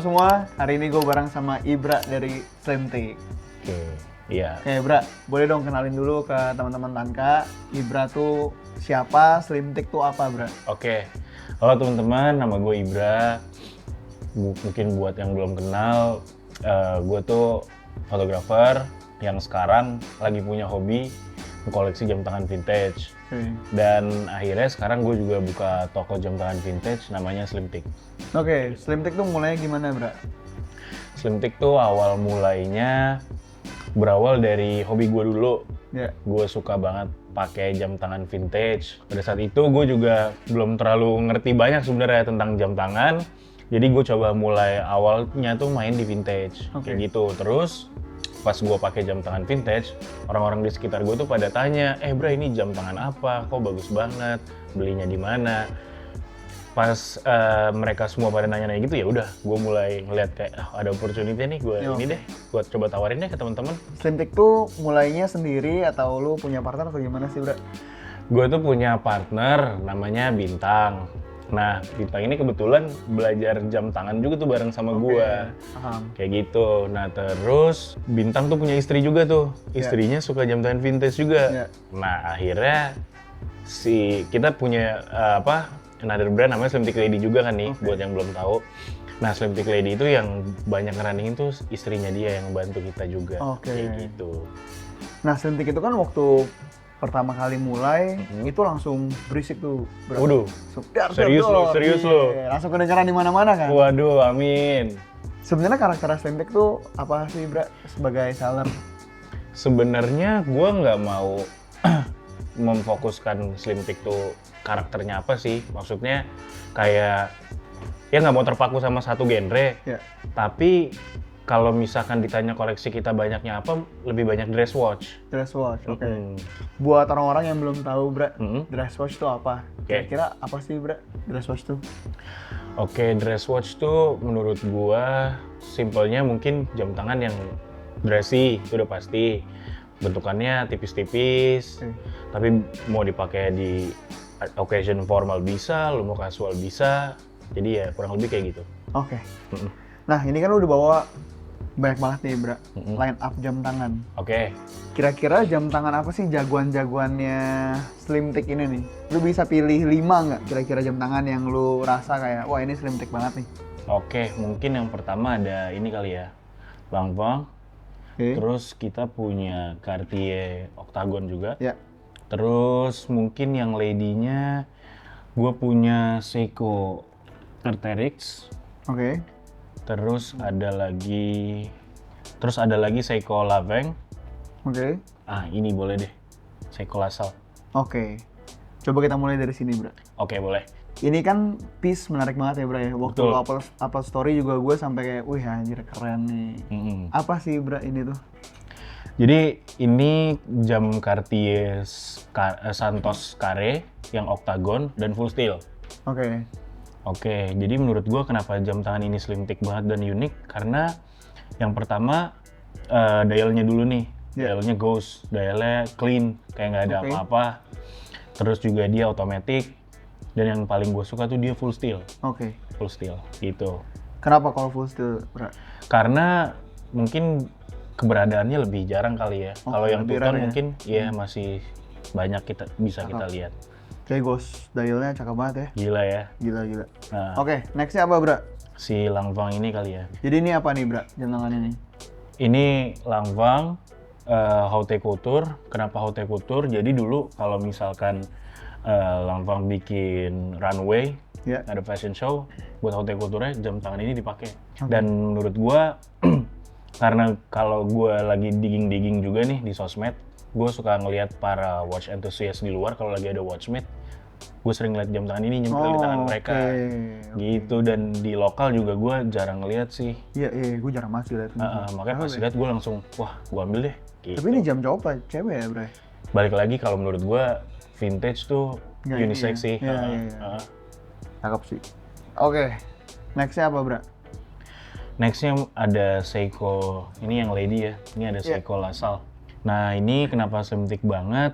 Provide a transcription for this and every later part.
semua, hari ini gue bareng sama Ibra dari Slimtik. Oke, iya. Oke Ibra, boleh dong kenalin dulu ke teman-teman Tanka, Ibra tuh siapa, Slimtik tuh apa Bra? Oke, halo teman-teman, nama gue Ibra. Mungkin buat yang belum kenal, gue tuh fotografer yang sekarang lagi punya hobi koleksi jam tangan vintage. Dan akhirnya sekarang gue juga buka toko jam tangan vintage namanya Slimtik. Oke, Slimtik tuh mulainya gimana Bra? Slimtik tuh awal mulainya berawal dari hobi gue dulu. Ya. Gue suka banget pakai jam tangan vintage. Pada saat itu gue juga belum terlalu ngerti banyak sebenarnya tentang jam tangan. Jadi gue coba mulai awalnya tuh main di vintage, kayak gitu. Terus pas gue pakai jam tangan vintage, orang-orang di sekitar gue tuh pada tanya, Bra ini jam tangan apa? Kok bagus banget? Belinya di mana? Pas mereka semua pada nanya-nanya gitu, ya udah, gue mulai ngeliat kayak ada opportunity nih, gue ini deh, gue coba tawarin deh ke teman-teman. Slimtik tuh mulainya sendiri atau lu punya partner atau gimana sih Bra? Gue tuh punya partner namanya Bintang. Nah, Bintang ini kebetulan belajar jam tangan juga tuh bareng sama gue. Kayak gitu. Nah, terus Bintang tuh punya istri juga tuh. Istrinya suka jam tangan vintage juga. Nah, akhirnya kita punya another brand namanya Slimtik Lady juga kan nih, buat yang belum tahu. Nah, Slimtik Lady itu yang banyak ngerunning tuh istrinya dia yang bantu kita juga. Kayak gitu. Nah, Slimtik itu kan waktu pertama kali mulai itu langsung berisik tuh. Waduh, serius lo. Langsung kedengeran di mana-mana kan? Waduh, amin. Sebenarnya karakter Slimtik tuh apa sih Bra sebagai seller? Sebenarnya gue nggak mau memfokuskan Slimtik tuh karakternya apa sih. Maksudnya kayak ya nggak mau terpaku sama satu genre. Tapi kalau misalkan ditanya koleksi kita banyaknya apa, lebih banyak dress watch. Dress watch, oke. Buat orang-orang yang belum tahu, Bra, dress watch itu apa? Kira-kira apa sih, Bra, dress watch itu? Oke, dress watch tuh menurut gua simpelnya mungkin jam tangan yang dressy, itu udah pasti. Bentukannya tipis-tipis, tapi mau dipakai di occasion formal bisa, lu mau casual bisa. Jadi ya kurang lebih kayak gitu. Oke. Nah, ini kan lu udah bawa banyak banget nih, Bra, line up jam tangan. Kira-kira jam tangan apa sih jagoan-jagoannya Slimtik ini nih? Lu bisa pilih 5 nggak kira-kira jam tangan yang lu rasa kayak, wah ini Slimtik banget nih? Oke, mungkin yang pertama ada ini kali ya, Langfang. Terus kita punya Cartier Octagon juga. Terus mungkin yang lady-nya, gue punya Seiko Arc'teryx. Terus ada lagi Seiko Lanvin. Ini boleh deh, Seiko Lasal. Coba kita mulai dari sini, Bra. Boleh. Ini kan piece menarik banget ya, Bra ya. Waktu lu upload story juga gue sampai kayak, wih anjir keren nih. Apa sih, Bra, ini tuh? Jadi ini jam Cartier Santos Carré yang Octagon dan full steel. Jadi menurut gue kenapa jam tangan ini Slimtik banget dan unik, karena yang pertama dialnya dulu nih, dialnya ghost, dialnya clean, kayak nggak ada apa-apa. Terus juga dia automatic, dan yang paling gue suka tuh dia full steel. Full steel, gitu. Kenapa kalau full steel, Bra? Karena mungkin keberadaannya lebih jarang kali ya. Kalau yang two-tone mungkin ya masih banyak kita lihat. Kayak ghost dialnya cakep banget ya. Gila ya. Gila. Nah. Nextnya apa, Bra? Si Langfang ini kali ya. Jadi ini apa nih, Bra, jam tangan ini? Ini Langfang Haute Couture. Kenapa Haute Couture? Jadi dulu kalau misalkan Langfang bikin runway, ada fashion show, buat Haute Couture jam tangan ini dipakai. Dan menurut gua karena kalau gua lagi digging juga nih di sosmed, gue suka ngelihat para watch enthusiast di luar kalau lagi ada watchmate, gue sering ngeliat jam tangan ini nyempil di tangan mereka. Gitu. Dan di lokal juga gue jarang ngeliat sih. Iya, gue jarang masih lihat. Makanya pas lihat gue langsung, wah gue ambil deh. Gitu. Tapi ini jam cowok apa cewek ya, Bro? Balik lagi kalau menurut gue vintage tuh unisex sih. Cakep sih. Nextnya apa, Bro? Nextnya ada Seiko, ini yang lady ya, ini ada Seiko Lasal. Nah ini kenapa Slimtik banget,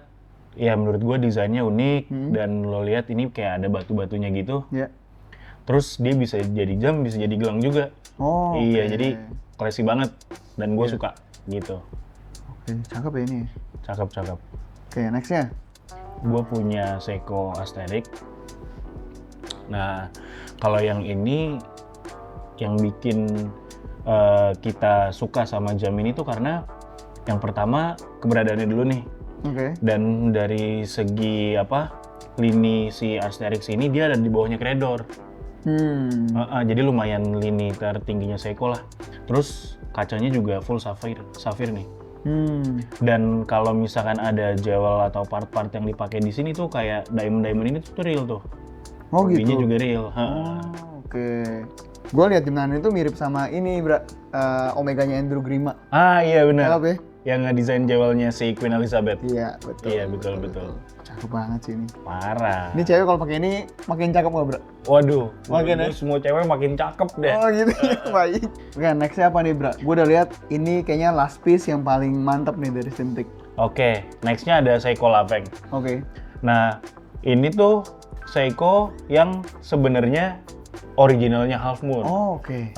ya menurut gue desainnya unik, dan lo lihat ini kayak ada batu-batunya gitu. Terus dia bisa jadi jam, bisa jadi gelang juga. Oh, iya, jadi koleksi banget dan gue suka gitu. Oke, cakep ya ini. Cakep. Oke, nextnya. Gue punya Seiko Asterix. Nah, kalau yang ini yang bikin kita suka sama jam ini tuh karena yang pertama keberadaannya dulu nih. Oke. Dan dari segi lini si Asterix ini dia ada di bawahnya Credor. Jadi lumayan lini tertingginya Seiko lah. Terus kacanya juga full safir nih. Dan kalau misalkan ada jewel atau part-part yang dipakai di sini tuh kayak diamond ini tuh real tuh. Oh gitu. Rubinya juga real. Oke. Gue lihat jam tangan itu mirip sama ini, Omeganya Andrew Grima. Iya benar. Cakep ya? Yang ngedesain jewelnya si Queen Elizabeth. Iya, betul. Iya, betul. Cakep banget sih ini. Parah. Ini cewek kalau pakai ini makin cakep nggak, Bra? Waduh, makin ya? Semua cewek makin cakep deh. Oh gitu, baik. Oke, nextnya apa nih, Bra? Gue udah lihat ini kayaknya last piece yang paling mantep nih dari Slimtic. Oke, nextnya ada Seiko Laveng. Oke. Nah, ini tuh Seiko yang sebenarnya originalnya Half Moon. Oh, oke.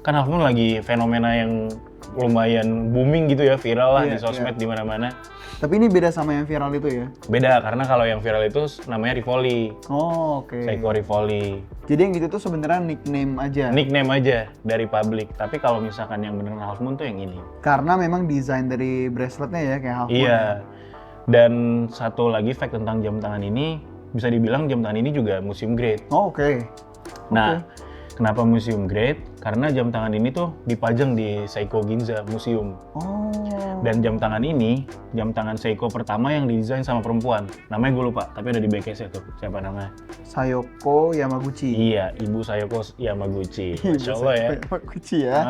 Kan Half Moon lagi fenomena yang lumayan booming gitu ya, viral lah Iya, di sosmed di mana-mana. Tapi ini beda sama yang viral itu ya? Beda, karena kalau yang viral itu namanya Rivoli. Oh, oke. Seiko Rivoli. Jadi yang gitu tuh sebenarnya nickname aja? Nickname aja dari publik. Tapi kalau misalkan yang beneran Half Moon tuh yang ini. Karena memang desain dari braceletnya ya kayak Half Moon. Iya. Dan satu lagi fact tentang jam tangan ini, bisa dibilang jam tangan ini juga museum grade. Oh, oke. Nah, kenapa museum grade? Karena jam tangan ini tuh dipajang di Seiko Ginza Museum. Oh. Dan jam tangan ini, jam tangan Seiko pertama yang didesain sama perempuan. Namanya gue lupa, tapi ada di backcase-nya tuh. Siapa namanya? Sayoko Yamaguchi. Iya, Ibu Sayoko Yamaguchi. Masya Allah ya. Yamaguchi ya.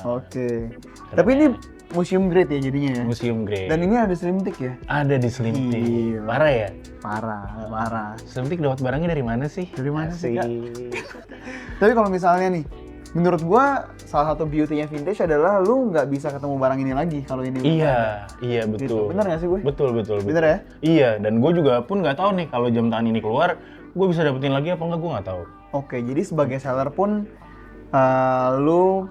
Oke. Tapi Keren. ini museum grade ya jadinya ya? Museum grade. Dan ini ada Slimtic ya? Ada di Slimtic. Gila. Parah ya? Parah. Slimtic dapat barangnya dari mana sih? Dari mana sih, Kak? Asik. Tapi kalau misalnya nih, menurut gua salah satu beauty-nya vintage adalah lu nggak bisa ketemu barang ini lagi kalau ini. Iya betul. Gitu. Bener nggak sih gue? Betul. Bener ya? Iya, dan gue juga pun nggak tahu nih kalau jam tangan ini keluar, gue bisa dapetin lagi apa nggak, gue nggak tahu. Oke, jadi sebagai seller pun lu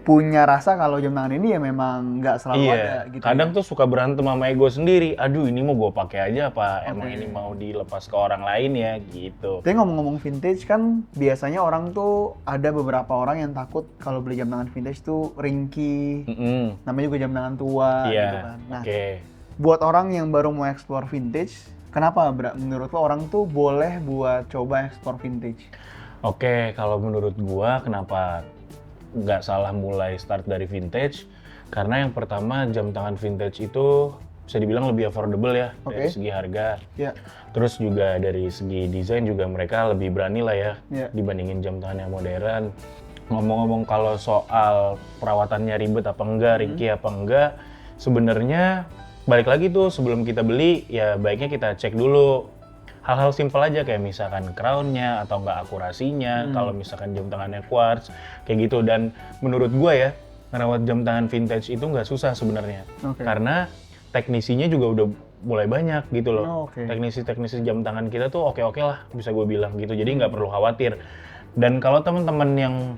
punya rasa kalau jam tangan ini ya memang nggak selalu ada gitu. Kadang tuh suka berantem sama ego sendiri. Aduh, ini mau gue pakai aja apa emang ini mau dilepas ke orang lain ya gitu. Tapi ngomong-ngomong vintage kan biasanya orang tuh ada beberapa orang yang takut kalau beli jam tangan vintage tuh ringkih. Namanya juga jam tangan tua gitu kan. Nah, buat orang yang baru mau explore vintage, kenapa menurut lo orang tuh boleh buat coba explore vintage? Oke, kalau menurut gua kenapa nggak salah mulai start dari vintage, karena yang pertama jam tangan vintage itu bisa dibilang lebih affordable ya dari segi harga. Terus juga dari segi desain juga mereka lebih berani lah ya dibandingin jam tangan yang modern. Ngomong-ngomong kalau soal perawatannya ribet apa enggak, ringkih apa enggak, sebenarnya balik lagi tuh sebelum kita beli ya baiknya kita cek dulu. Hal-hal simpel aja kayak misalkan crown-nya atau enggak akurasinya, kalau misalkan jam tangannya quartz, kayak gitu. Dan menurut gue ya, ngerawat jam tangan vintage itu nggak susah sebenarnya. Karena teknisinya juga udah mulai banyak gitu loh. Teknisi-teknisi jam tangan kita tuh oke-oke lah, bisa gue bilang gitu. Jadi nggak perlu khawatir. Dan kalau teman-teman yang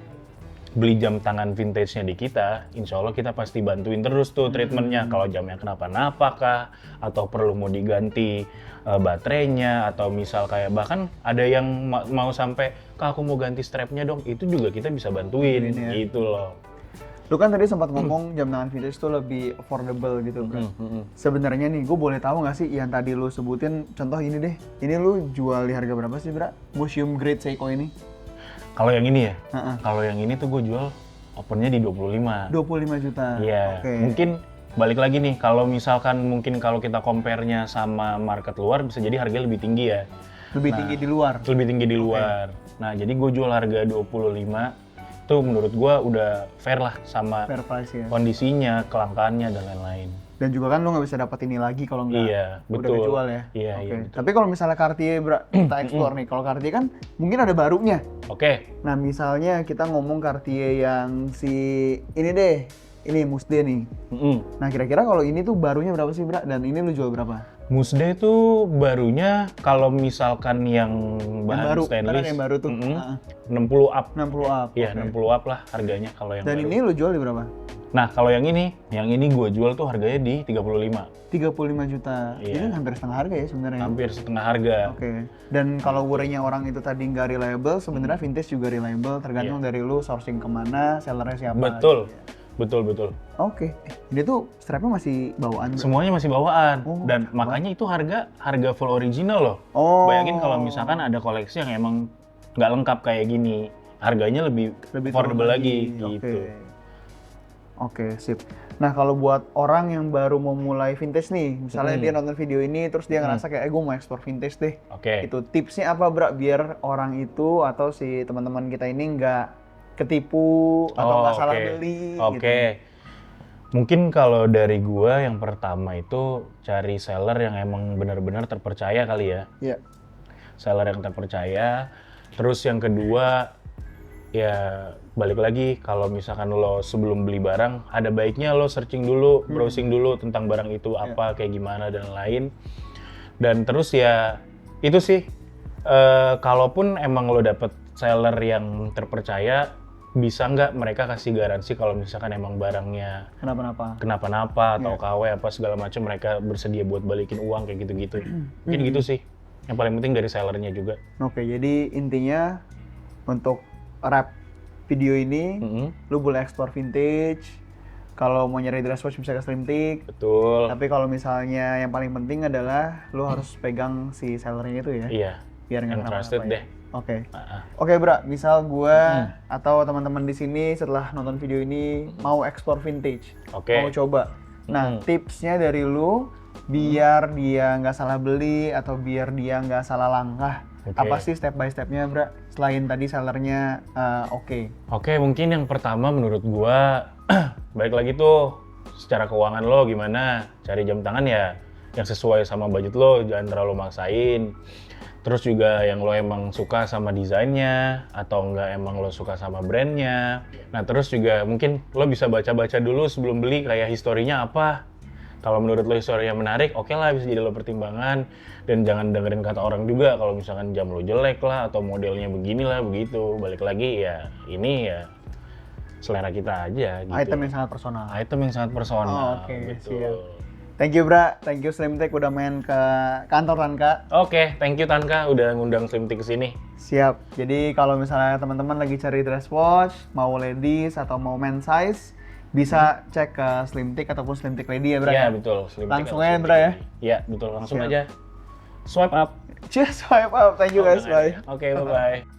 beli jam tangan vintage-nya di kita, insya Allah kita pasti bantuin terus tuh treatmentnya. Kalau jamnya kenapa-napa kah, atau perlu mau diganti baterainya, atau misal kayak bahkan ada yang mau sampai, Kak aku mau ganti strapnya dong, itu juga kita bisa bantuin gitu loh. Lu kan tadi sempat ngomong jam tangan vintage tuh lebih affordable gitu kan. Sebenarnya nih, gue boleh tahu nggak sih yang tadi lu sebutin, contoh ini deh, ini lu jual di harga berapa sih, Bra? Museum grade Seiko ini? Kalau yang ini ya? Kalau yang ini tuh gue jual opennya di 25. 25 juta? Iya. Mungkin balik lagi nih, kalau misalkan mungkin kalau kita compare-nya sama market luar bisa jadi harganya lebih tinggi ya. Lebih tinggi di luar? Lebih tinggi di luar. Nah jadi gue jual harga 25, itu menurut gue udah fair lah sama fair price ya? Kondisinya, kelangkaannya dan lain-lain. Dan juga kan lu nggak bisa dapat ini lagi kalau nggak udah kejual ya? Iya, betul. Tapi kalau misalnya Cartier, kita explore nih, kalau Cartier kan mungkin ada barunya. Nah misalnya kita ngomong Cartier yang si ini deh, ini Musde nih. Nah kira-kira kalau ini tuh barunya berapa sih, Bra? Dan ini lu jual berapa? Musda itu barunya kalau misalkan yang bahan baru, stainless yang baru tuh. 60 up. 60 up. Iya, okay. 60 up lah harganya kalau yang Dan baru. ini lo jual di berapa? Nah, kalau yang ini gue jual tuh harganya di 35. 35 juta. Iya. Ini hampir setengah harga ya sebenarnya. Hampir setengah harga. Oke. Dan kalau worry-nya orang itu tadi nggak reliable, sebenarnya vintage juga reliable, tergantung dari lu sourcing kemana, sellernya siapa. Betul. Gitu. Betul. Oke. Ini tuh strapnya masih bawaan. Semuanya masih bawaan. Dan makanya itu harga full original loh. Bayangin kalau misalkan ada koleksi yang emang nggak lengkap kayak gini, harganya lebih affordable lagi gitu. Oke, sip. Nah, kalau buat orang yang baru mau mulai vintage nih, misalnya dia nonton video ini terus dia ngerasa kayak gue mau ekspor vintage deh. Oke. Itu tipsnya apa, Bra, biar orang itu atau si teman-teman kita ini nggak ketipu atau nggak salah beli gitu. Mungkin kalau dari gua yang pertama itu cari seller yang emang benar-benar terpercaya kali ya. Iya. Seller yang terpercaya. Terus yang kedua ya balik lagi kalau misalkan lo sebelum beli barang ada baiknya lo searching dulu, browsing dulu tentang barang itu apa, kayak gimana dan lain. Dan terus ya itu sih kalaupun emang lo dapet seller yang terpercaya, bisa nggak mereka kasih garansi kalau misalkan emang barangnya kenapa-napa atau KW apa segala macam, mereka bersedia buat balikin uang kayak gitu-gitu. Mungkin gitu sih. Yang paling penting dari sellernya juga. Oke, jadi intinya untuk wrap video ini, lu boleh ekspor vintage. Kalau mau nyari dress watch bisa ke Slimtic. Betul. Tapi kalau misalnya yang paling penting adalah lu harus pegang si sellernya itu ya. Iya. Biar nggak trusted deh. Oke. Oke, Bra, misal gua atau teman-teman di sini setelah nonton video ini mau ekspor vintage, mau coba. Nah, tipsnya dari lu biar dia nggak salah beli atau biar dia nggak salah langkah. Apa sih step by stepnya, Bra? Selain tadi sellernya oke, mungkin yang pertama menurut gua balik lagi tuh secara keuangan lo gimana, cari jam tangan ya yang sesuai sama budget lo, jangan terlalu maksain. Terus juga yang lo emang suka sama desainnya atau enggak emang lo suka sama brandnya. Nah terus juga mungkin lo bisa baca-baca dulu sebelum beli kayak historinya apa. Kalau menurut lo historinya menarik, oke lah bisa jadi lo pertimbangan. Dan jangan dengerin kata orang juga kalau misalkan jam lo jelek lah atau modelnya begini lah begitu. Balik lagi ya ini ya selera kita aja gitu. Item yang sangat personal. Betul. Siap. Thank you, Bra. Thank you Slimtic udah main ke kantor Tanka. Oke, thank you Tanka udah ngundang Slimtic ke sini. Siap. Jadi kalau misalnya teman-teman lagi cari dress watch, mau ladies atau mau men's size, bisa cek ke Slimtic ataupun Slimtic Lady ya, Bra. Iya, betul. Slimtic langsung aja, Bra ya. Iya, betul. Langsung aja. Swipe up. Swipe up. Thank you guys. Bye. Oke, bye-bye.